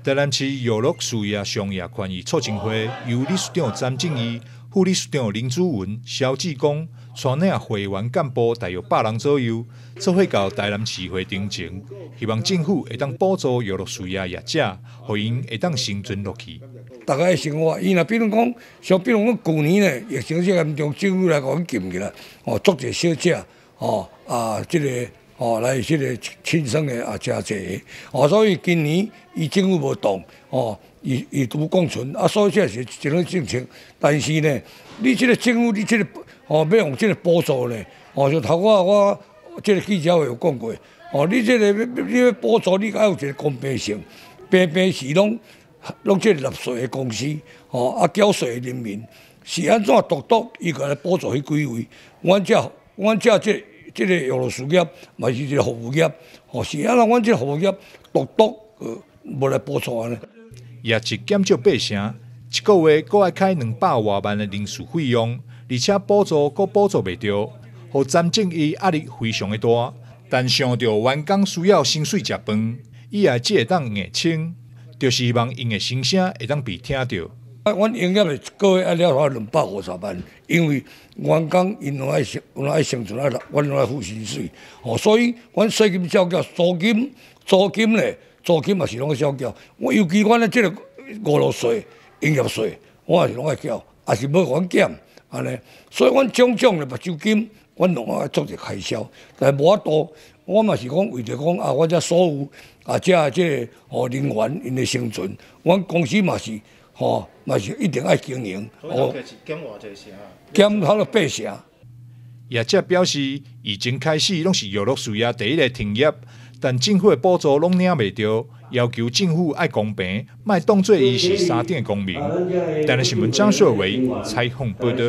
台南市娱乐事业商业权益促进会由理事长詹正义、副理事长林祖文、肖志光带领会员干部大约100人左右，做伙到台南市会顶前，希望政府会当补助娱乐事业业者，互因会当生存落去。大家的生活，伊若比如讲，像比如讲去年呢，疫情这严重，政府来甲阮禁起来，做者小食，来这个轻松的真侪，所以今年伊政府无动，伊拄共存，所以这是一种政策。但是呢，你这个政府，你这个要用这个补助呢，像头我这个记者会有讲过，你这个你要补助，你要有一个公平性，平时拢这个纳税的公司，缴税的人民是安怎独伊个来补助迄几位？阮这这个娱乐事业嘛是一个服务业，是安那阮这个服务业独无来补助安尼。业绩减少8成，一个月阁要开200多万的人事费用，而且补助袂着，互詹正义压力非常的大。但想到员工需要薪水食饭，以后才会当硬撑，就是希望因的声声会当被听到。阮营业的一个月了250万，因为员工因拢爱生存，阮拢爱付薪水，所以阮税金少缴，租金嘛是拢爱少缴。尤其阮的这个娱乐税、营业税，我也是拢爱缴，也是要阮减安尼。所以阮种的目睭金，阮拢爱做者开销，但无法度，我嘛是讲为着讲阮遮所有这人员因的生存，阮公司嘛是。嘛是一定爱经营。减偌济成？减差不多8成。业者表示，疫情开始拢是娱乐事业第一个停业，但政府的补助拢领袂到，要求政府爱公平，莫当作伊是3等公民。台南新闻张硕伟采访报道。